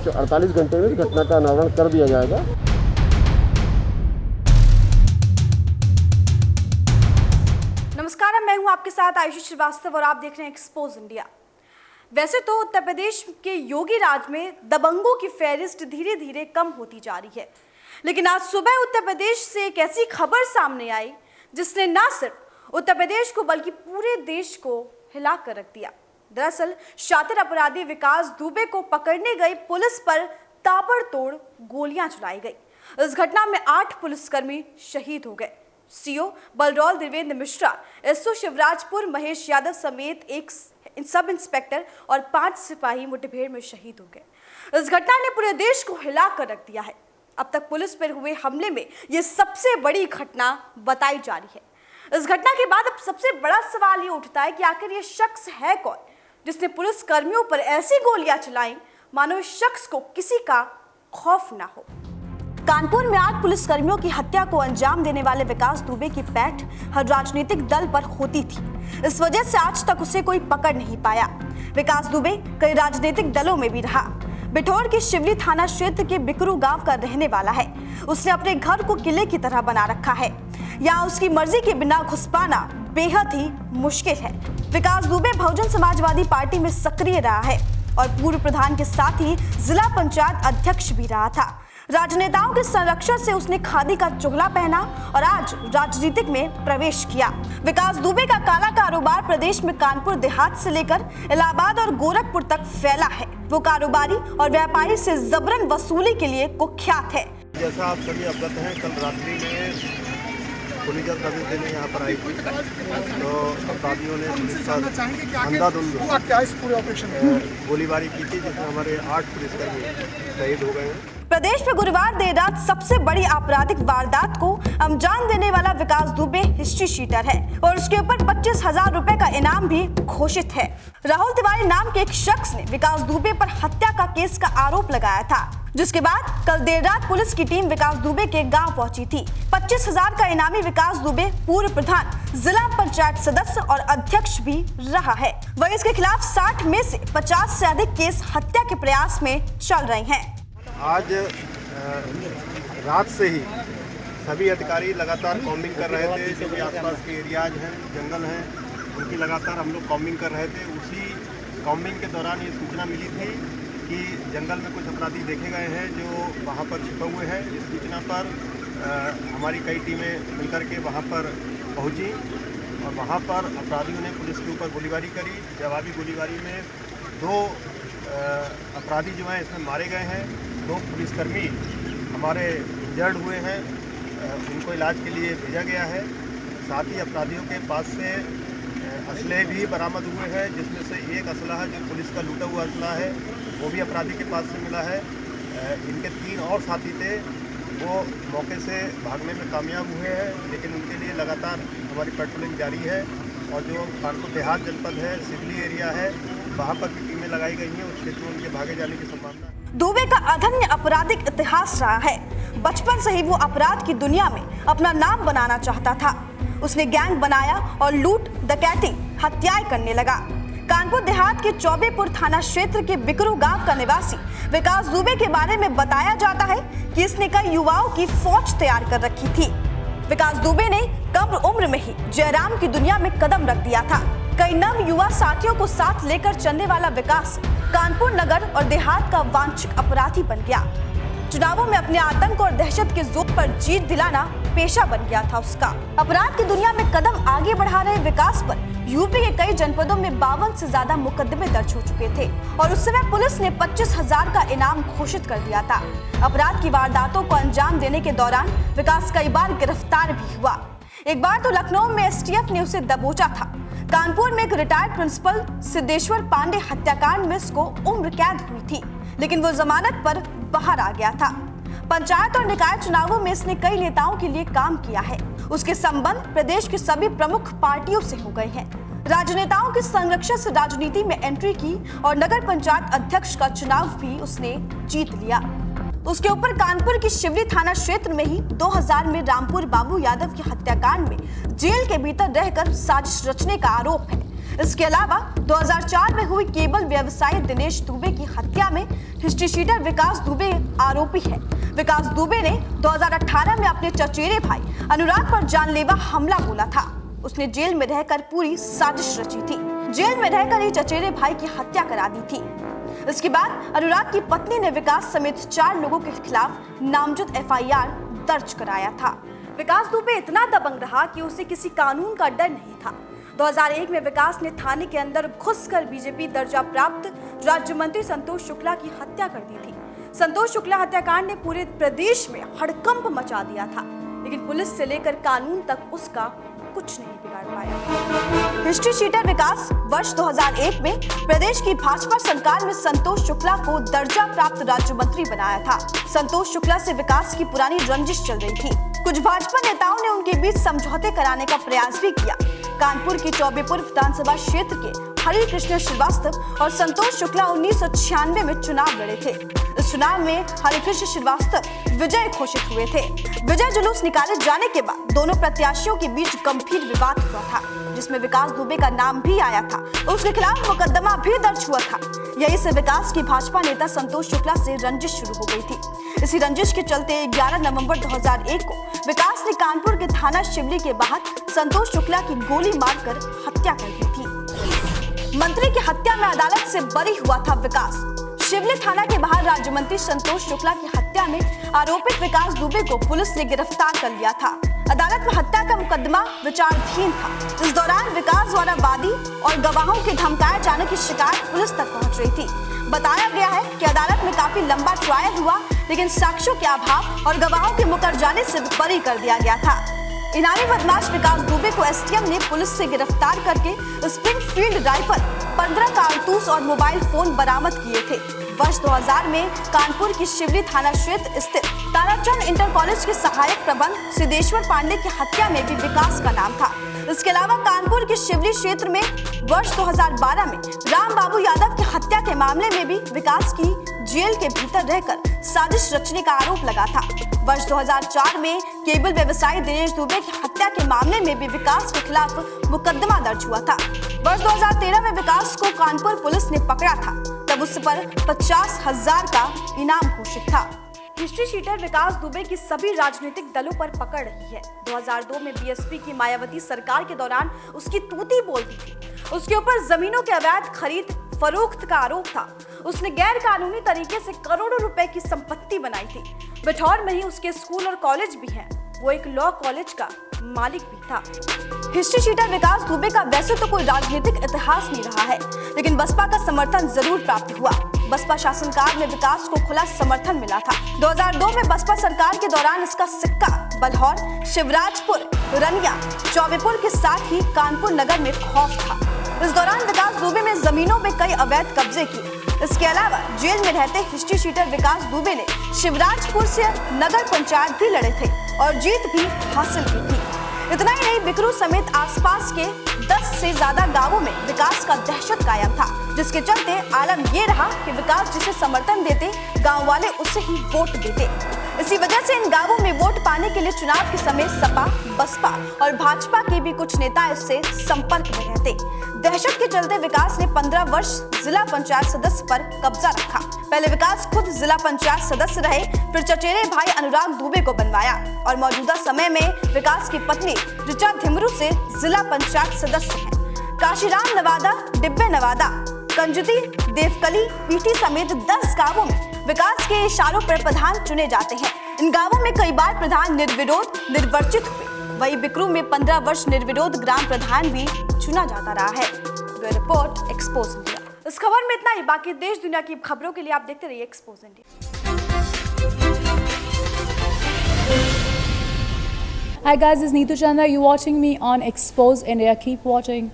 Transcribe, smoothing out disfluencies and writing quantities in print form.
लगभग 48 घंटे में इस घटना का अनावरण कर दिया जाएगा। नमस्कार, मैं हूं आपके साथ आयुषी श्रीवास्तव और आप देख रहे हैं एक्सपोज इंडिया। वैसे तो उत्तर प्रदेश के योगी राज में दबंगों की फहरिस्त धीरे धीरे कम होती जा रही है, लेकिन आज सुबह उत्तर प्रदेश से एक ऐसी खबर सामने आई जिसने न सिर्फ उत्तर प्रदेश को बल्कि पूरे देश को हिला कर रख दिया। दरअसल शातिर अपराधी विकास दुबे को पकड़ने गई पुलिस पर ताबड़तोड़ गोलियां चलाई गई। इस घटना में 8 पुलिसकर्मी शहीद हो गए। सीओ बलरौल देवेंद्र मिश्रा, एसओ शिवराजपुर महेश यादव समेत एक सब इंस्पेक्टर और 5 सिपाही मुठभेड़ में शहीद हो गए। इस घटना ने पूरे देश को हिला कर रख दिया है। अब तक पुलिस पर हुए हमले में यह सबसे बड़ी घटना बताई जा रही है। इस घटना के बाद अब सबसे बड़ा सवाल ये उठता है कि आखिर ये शख्स है कौन जिसने पुलिस कर्मियों पर ऐसी गोलियां चलाई मानो इस शख्स को किसी का खौफ ना हो। कानपुर में 8 पुलिसकर्मियों की हत्या को अंजाम देने वाले विकास दुबे की पैठ हर राजनीतिक दल पर होती थी। इस वजह से आज तक उसे कोई पकड़ नहीं पाया। विकास दुबे कई राजनीतिक दलों में भी रहा। बिठौर के शिवली थाना क्षेत्र के बिकरू गांव का रहने वाला है। उसने अपने घर को किले की तरह बना रखा है। यहाँ उसकी मर्जी के बिना घुस पाना बेहद ही मुश्किल है। विकास दुबे बहुजन समाजवादी पार्टी में सक्रिय रहा है और पूर्व प्रधान के साथ ही जिला पंचायत अध्यक्ष भी रहा था। राजनेताओं के संरक्षण से उसने खादी का चोला पहना और आज राजनीतिक में प्रवेश किया। विकास दुबे का काला कारोबार प्रदेश में कानपुर देहात से लेकर इलाहाबाद और गोरखपुर तक फैला है। वो कारोबारी और व्यापारी से जबरन वसूली के लिए कुख्यात है। जैसा आप सभी अवगत हैं, कल रात्रि में पुलिस जब दबिश देने यहाँ पर आई थी तो अपराधियों ने पुलिस का अंधाधुंध गोलीबारी की थी, जिसमें हमारे 8 पुलिसकर्मी शहीद हो गए हैं। प्रदेश में गुरुवार देर रात सबसे बड़ी आपराधिक वारदात को अंजाम देने वाला विकास दुबे हिस्ट्री शीटर है और उसके ऊपर 25,000 रुपए का इनाम भी घोषित है। राहुल तिवारी नाम के एक शख्स ने विकास दुबे पर हत्या का केस का आरोप लगाया था, जिसके बाद कल देर रात पुलिस की टीम विकास दुबे के गांव पहुंची थी। 25,000 का इनामी विकास दुबे पूर्व प्रधान, जिला पंचायत सदस्य और अध्यक्ष भी रहा है। वही इसके खिलाफ 60 में से 50 से अधिक केस हत्या के प्रयास में चल रहे हैं। आज रात से ही सभी अधिकारी लगातार कॉम्बिंग कर रहे थे। जो भी आसपास के एरियाज हैं, जंगल हैं, उनकी लगातार हम लोग कॉम्बिंग कर रहे थे। उसी कॉम्बिंग के दौरान ये सूचना मिली थी कि जंगल में कुछ अपराधी देखे गए हैं जो वहाँ पर छिपे हुए हैं। इस सूचना पर हमारी कई टीमें मिलकर के वहाँ पर पहुँची और वहाँ पर अपराधियों ने पुलिस के ऊपर गोलीबारी करी। जवाबी गोलीबारी में 2 अपराधी जो हैं इसमें मारे गए हैं। 2 पुलिसकर्मी हमारे इंजर्ड हुए हैं, उनको इलाज के लिए भेजा गया है। साथ ही अपराधियों के पास से असलहे भी बरामद हुए हैं, जिसमें से एक असलहा जो पुलिस का लूटा हुआ असलहा है वो भी अपराधी के पास से मिला है। इनके 3 और साथी थे, वो मौके से भागने में कामयाब हुए हैं, लेकिन उनके लिए लगातार हमारी पेट्रोलिंग जारी है। और जो कानपुर देहात जनपद है, सिवली एरिया है, वहाँ पर भी टीमें लगाई गई हैं। उस क्षेत्र में उनके भागे जाने की संभावना है। दुबे का अधन्य आपराधिक इतिहास रहा है। बचपन से ही वो अपराध की दुनिया में अपना नाम बनाना चाहता था। उसने गैंग बनाया और लूट, डकैती, हत्याएं करने लगा। कानपुर देहात के चौबेपुर थाना क्षेत्र के बिकरू गांव का निवासी विकास दुबे के बारे में बताया जाता है कि इसने कई युवाओं की फौज तैयार कर रखी थी। विकास दुबे ने कम उम्र में ही जयराम की दुनिया में कदम रख दिया था। कई नव युवा साथियों को साथ लेकर चलने वाला विकास कानपुर नगर और देहात का वांछित अपराधी बन गया। चुनावों में अपने आतंक और दहशत के जोर पर जीत दिलाना पेशा बन गया था उसका। अपराध की दुनिया में कदम आगे बढ़ा रहे विकास पर यूपी के कई जनपदों में 52 से ज्यादा मुकदमे दर्ज हो चुके थे और उस समय पुलिस ने 25,000 का इनाम घोषित कर दिया था। अपराध की वारदातों को अंजाम देने के दौरान विकास कई बार गिरफ्तार भी हुआ। एक बार तो लखनऊ में एसटीएफ ने उसे दबोचा था। कानपुर में एक रिटायर्ड प्रिंसिपल सिद्धेश्वर पांडे हत्याकांड में उसको उम्र कैद हुई थी, लेकिन वो जमानत पर बाहर आ गया था। पंचायत और निकाय चुनावों में इसने कई नेताओं के लिए काम किया है। उसके संबंध प्रदेश की सभी प्रमुख पार्टियों से हो गए हैं। राजनेताओं के संरक्षण से राजनीति में एंट्री की और नगर पंचायत अध्यक्ष का चुनाव भी उसने जीत लिया। उसके ऊपर कानपुर की शिवली थाना क्षेत्र में ही 2000 में रामपुर बाबू यादव की हत्याकांड में जेल के भीतर रहकर साजिश रचने का आरोप है। इसके अलावा 2004 में हुई केबल व्यवसायी दिनेश दुबे की हत्या में हिस्ट्री शीटर विकास दुबे आरोपी है। विकास दुबे ने 2018 में अपने चचेरे भाई अनुराग पर जानलेवा हमला बोला था। उसने जेल में रहकर पूरी साजिश रची थी। जेल में रहकर ही चचेरे भाई की हत्या करा दी थी। इसके बाद अनुराग की पत्नी ने विकास समेत 4 लोगों के खिलाफ नामजद FIR दर्ज कराया था। विकास दुबे इतना दबंग रहा कि उसे किसी कानून का डर नहीं था। 2001 में विकास ने थाने के अंदर घुसकर बीजेपी दर्जा प्राप्त राज्य मंत्री संतोष शुक्ला की हत्या कर दी थी। संतोष शुक्ला हत्याकांड ने पूरे प्रदेश में हड़कंप मचा दिया था, लेकिन पुलिस से लेकर कानून तक उसका कुछ नहीं बिगाड़ पाया। हिस्ट्री शीटर विकास वर्ष 2001 में प्रदेश की भाजपा सरकार में संतोष शुक्ला को दर्जा प्राप्त राज्य मंत्री बनाया था। संतोष शुक्ला से विकास की पुरानी रंजिश चल रही थी। कुछ भाजपा नेताओं ने उनके बीच समझौते कराने का प्रयास भी किया। कानपुर की चौबेपुर विधानसभा क्षेत्र के हरि कृष्ण श्रीवास्तव और संतोष शुक्ला 1996 में चुनाव लड़े थे। इस चुनाव में हरिकृष्ण श्रीवास्तव विजय घोषित हुए थे। विजय जुलूस निकाले जाने के बाद दोनों प्रत्याशियों के बीच गंभीर विवाद हुआ था, जिसमें विकास दुबे का नाम भी आया था। उसके खिलाफ मुकदमा भी दर्ज हुआ था। यही से विकास की भाजपा नेता संतोष शुक्ला से रंजिश शुरू हो गई थी। इसी रंजिश के चलते 11 नवंबर 2001 को विकास ने कानपुर के थाना शिवली के बाहर संतोष शुक्ला की गोली मारकर हत्या कर दी थी। मंत्री की हत्या में अदालत से बरी हुआ था विकास। शिवली थाना के बाहर राज्य मंत्री संतोष शुक्ला की हत्या में आरोपित विकास दुबे को पुलिस ने गिरफ्तार कर लिया था। अदालत में हत्या का मुकदमा विचाराधीन था। इस दौरान विकास द्वारा वादी और गवाहों के धमकाए जाने की शिकायत पुलिस तक पहुंच रही थी। बताया गया है कि अदालत में काफी लंबा ट्रायल हुआ, लेकिन साक्ष्यों के अभाव और गवाहों के मुकर जाने से बरी कर दिया गया था। इनामी बदमाश विकास दुबे को STM ने पुलिस से गिरफ्तार करके स्प्रिंगफील्ड राइफल, 15 कारतूस और मोबाइल फोन बरामद किए थे। वर्ष 2000 में कानपुर की शिवली थाना क्षेत्र स्थित ताराचंद इंटर कॉलेज के सहायक प्रबंधक सिद्धेश्वर पांडे की हत्या में भी विकास का नाम था। इसके अलावा कानपुर के शिवली क्षेत्र में वर्ष 2012 में राम बाबू यादव की हत्या के मामले में भी विकास की जेल के भीतर रहकर साजिश रचने का आरोप लगा था। वर्ष 2004 में केबल व्यवसायी दिनेश दुबे की हत्या के मामले में भी विकास के खिलाफ मुकदमा दर्ज हुआ था। वर्ष 2013 में विकास को कानपुर पुलिस ने पकड़ा था, तब उस पर 50,000 का इनाम घोषित था। हिस्ट्री शीटर विकास दुबे की सभी राजनीतिक दलों पर पकड़ रही है। 2002 में BSP की मायावती सरकार के दौरान उसकी तूती बोलती थी। उसके ऊपर जमीनों के अवैध खरीद फरोख्त का आरोप था। उसने गैर कानूनी तरीके से करोड़ों रुपए की संपत्ति बनाई थी। बिठौर में ही उसके स्कूल और कॉलेज भी हैं। वो एक लॉ कॉलेज का मालिक भी था। हिस्ट्री शीटर विकास दुबे का वैसे तो कोई राजनीतिक इतिहास नहीं रहा है, लेकिन बसपा का समर्थन जरूर प्राप्त हुआ। बसपा शासनकाल में विकास को खुला समर्थन मिला था। 2002 में बसपा सरकार के दौरान इसका सिक्का बलहौर, शिवराजपुर, रनिया, चौबेपुर के साथ ही कानपुर नगर में खौफ था। इस दौरान विकास दुबे ने जमीनों में कई अवैध कब्जे किए। इसके अलावा जेल में रहते हिस्ट्री शीटर विकास दुबे ने शिवराजपुर से नगर पंचायत भी लड़े थे और जीत भी हासिल की थी। इतना ही नहीं, बिकरू समेत आसपास के 10 से ज्यादा गांवों में विकास का दहशत कायम था, जिसके चलते आलम ये रहा कि विकास जिसे समर्थन देते गांव वाले उसे ही वोट देते। इसी वजह से इन गांवों में वोट पाने के लिए चुनाव के समय सपा, बसपा और भाजपा के भी कुछ नेता इससे संपर्क में रहते। दहशत के चलते विकास ने 15 वर्ष जिला पंचायत सदस्य पर कब्जा रखा। पहले विकास खुद जिला पंचायत सदस्य रहे, फिर चचेरे भाई अनुराग दुबे को बनवाया और मौजूदा समय में विकास की पत्नी ऋचा धिमरू से जिला पंचायत सदस्य हैं। काशीराम नवादा, डिब्बे नवादा, कंजुती, देवकली, पीठी समेत 10 गांवों में विकास के इशारों पर प्रधान चुने जाते हैं। इन गांवों में कई बार प्रधान निर्विरोध निर्वाचित हुए। वही बिकरू में 15 वर्ष निर्विरोध ग्राम प्रधान भी चुना जाता रहा है। Report expose India. इस खबर में इतना ही। बाकी देश दुनिया की खबरों के लिए आप देखते रहिए expose India. Hi guys, this is Neetu Chandra. You're watching me on Expose India. Keep watching.